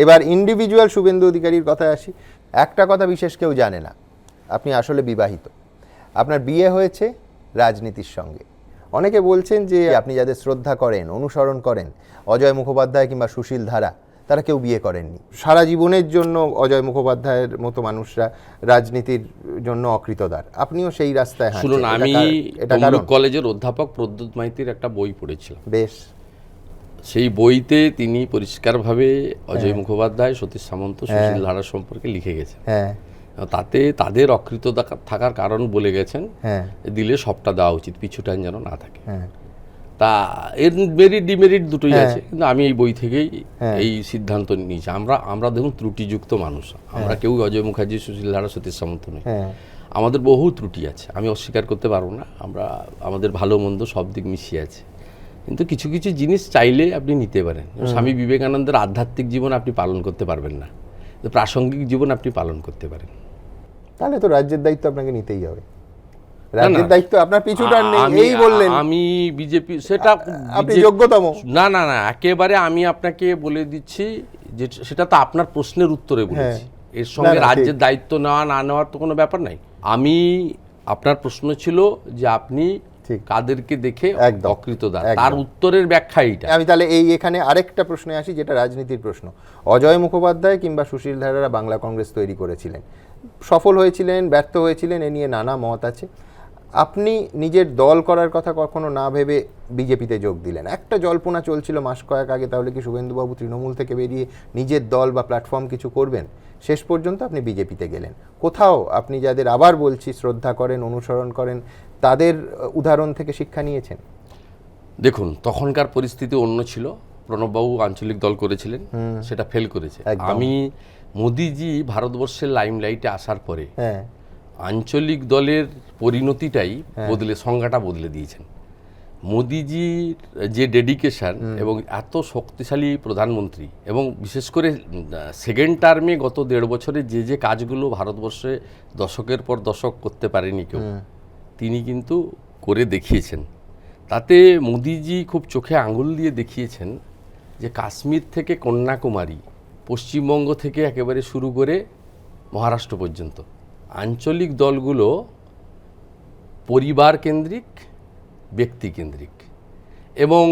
এবার ইন্ডিভিজুয়াল শুভেন্দু অধিকারীর কথায় আসি। একটা কথা বিশেষ কেউ জানে না, আপনি আসলে বিবাহিত, আপনার বিয়ে হয়েছে রাজনীতির সঙ্গে। অনেকে বলছেন যে আপনি যাদের শ্রদ্ধা করেন, অনুসরণ করেন, অজয় মুখোপাধ্যায় কিংবা সুশীল ধারা, তারা কেউ বিয়ে করেননি। সারা জীবনের জন্য অজয় মুখোপাধ্যায়ের মতো মানুষরা রাজনীতির জন্য অকৃতদার, আপনিও সেই রাস্তায় হাঁটছেন। শুনুন, আমি তমলুক কলেজের অধ্যাপক প্রদ্যুৎ মাইতির একটা বই পড়েছিলাম। বেশ, সেই বইতে তিনি পরিষ্কারভাবে অজয় মুখোপাধ্যায়, সতীশ সামন্ত, সুশীল ধারা সম্পর্কে লিখে গেছেন। তাতে তাদের অকৃততা থাকার কারণ বলে গেছেন, দিলে সবটা দেওয়া উচিত, পিছুটান যেন না থাকে। তা এর মেরিট ডিমেরিট দুটোই আছে, কিন্তু আমি এই বই থেকেই এই সিদ্ধান্ত নিয়েছি। আমরা দেখুন ত্রুটিযুক্ত মানুষ, আমরা কেউ অজয় মুখার্জি, সুশীল ধারা, সতীশ সামন্ত নই। আমাদের বহু ত্রুটি আছে, আমি অস্বীকার করতে পারবো না। আমাদের ভালো মন্দ সব দিক মিশিয়ে আছে, কিন্তু কিছু কিছু জিনিস চাইলে আপনি নিতে পারেন। স্বামী বিবেকানন্দের আধ্যাত্মিক জীবন আপনি পালন করতে পারবেন না, প্রাসঙ্গিক জীবন আপনি পালন করতে পারেন। তাহলে তো রাজ্যের দায়িত্ব আপনাকে নিতেই হবে। রাজ্যের দায়িত্ব আপনার পিছুটার নেই, এই বললেন। আমি বিজেপি, সেটা আপনি যোগ্যতম। না না না, একেবারে আমি আপনাকে বলে দিচ্ছি যে সেটা তো আপনার প্রশ্নের উত্তরে বলেছি। এর সঙ্গে রাজ্যের দায়িত্ব নেওয়া না নেওয়ার তো কোনো ব্যাপার নাই। আপনার প্রশ্ন ছিল যে আপনি কাদেরকে দেখে অকৃতদার, তার উত্তরের ব্যাখ্যা এইটা। আমি তাহলে এখানে আরেকটা প্রশ্নে আসি, যেটা রাজনীতির প্রশ্ন। অজয় মুখোপাধ্যায় কিংবা সুশীল ধারারা বাংলা কংগ্রেস তৈরি করেছিলেন, সফল হয়েছিলেন, ব্যর্থ হয়েছিলেন, এ নিয়ে নানা মত আছে। আপনি নিজের দল করার কথা কখনো না ভেবে বিজেপিতে যোগ দিলেন। একটা জল্পনা চলছিল মাস কয়েক আগে, তাহলে কি শুভেন্দুবাবু তৃণমূল থেকে বেরিয়ে নিজের দল বা প্ল্যাটফর্ম কিছু করবেন। শেষ পর্যন্ত আপনি বিজেপিতে গেলেন। কোথাও আপনি যাদের, আবার বলছি, শ্রদ্ধা করেন, অনুসরণ করেন, তাদের উদাহরণ থেকে শিক্ষা নিয়েছেন? দেখুন, তখনকার পরিস্থিতি অন্য ছিল। প্রণববাবু আঞ্চলিক দল করেছিলেন, সেটা ফেল করেছে। মোদিজি ভারতবর্ষের লাইমলাইটে আসার পরে আঞ্চলিক দলের পরিণতিটাই সংজ্ঞাটা বদলে দিয়েছেন। মোদিজির যে ডেডিকেশন এবং এত শক্তিশালী প্রধানমন্ত্রী, এবং বিশেষ করে সেকেন্ড টার্মে গত 1.5 বছরে যে কাজগুলো ভারতবর্ষে দশকের পর দশক করতে পারেনি কেউ, তিনি কিন্তু করে দেখিয়েছেন। তাতে মোদিজি খুব চোখে আঙুল দিয়ে দেখিয়েছেন যে কাশ্মীর থেকে কন্যাকুমারী, পশ্চিমবঙ্গ থেকে একেবারে শুরু করে মহারাষ্ট্র পর্যন্ত আঞ্চলিক দলগুলো পরিবার কেন্দ্রিক, ব্যক্তি কেন্দ্রিক, এবং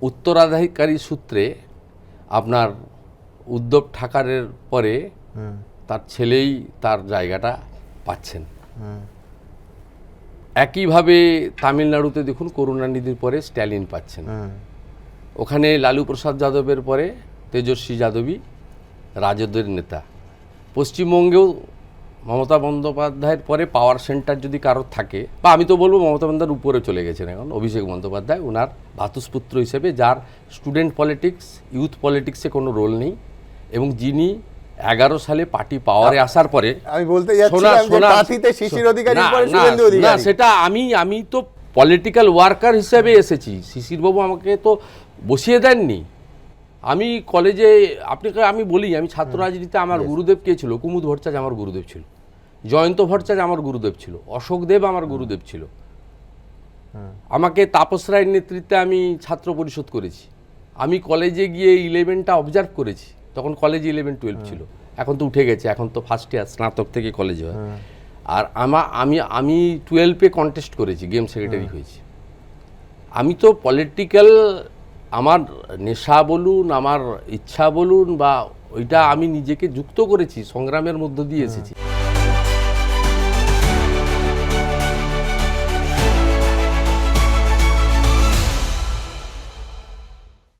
উত্তরাধিকারী সূত্রে আপনার উদ্ধব ঠাকরের পরে তার ছেলেই তার জায়গাটা পাচ্ছেন। একইভাবে তামিলনাড়ুতে দেখুন, করুণানিধির পরে স্ট্যালিন পাচ্ছেন। ওখানে লালু প্রসাদ যাদবের পরে তেজস্বী যাদবই রাজদের নেতা। পশ্চিমবঙ্গেও মমতা বন্দ্যোপাধ্যায়ের পরে পাওয়ার সেন্টার যদি কারোর থাকে, বা আমি তো বলবো মমতা বন্দ্যোপাধ্যায়ের উপরে চলে গেছেন এখন অভিষেক বন্দ্যোপাধ্যায়, ওনার ভাতুষপুত্র হিসেবে, যার স্টুডেন্ট পলিটিক্স, ইউথ পলিটিক্সে কোনো রোল নেই, এবং যিনি 11 সালে পার্টি পাওয়ারে আসার পরে, আমি বলতে যাচ্ছিলাম যে কাঁথিতে শিশির অধিকারীর পরে শুভেন্দু অধিকারী। না, সেটা আমি তো পলিটিক্যাল ওয়ার্কার হিসেবে এসেছি। শিশিরবাবু আমাকে তো বসিয়ে দেননি। আমি কলেজে, আপনাকে আমি বলি, আমি ছাত্র রাজনীতিতে আমার গুরুদেব কে ছিল? কুমুদ ভট্টাচার্য আমার গুরুদেব ছিল, জয়ন্ত ভট্টাচার্য আমার গুরুদেব ছিল, অশোক দেব আমার গুরুদেব ছিল। আমাকে তাপস রায়ের নেতৃত্বে আমি ছাত্র পরিষদ করেছি। আমি কলেজে গিয়ে 11টা অবজার্ভ করেছি, তখন কলেজে 11-12 ছিল, এখন তো উঠে গেছে, এখন তো ফার্স্ট ইয়ার, স্নাতক থেকে কলেজে হয়। আর আমি 12-এ কন্টেস্ট করেছি, গেম সেক্রেটারি হয়েছি। আমি তো পলিটিক্যাল, আমার নেশা বলুন, আমার ইচ্ছা বলুন, বা ওইটা আমি নিজেকে যুক্ত করেছি, সংগ্রামের মধ্য দিয়ে এসেছি।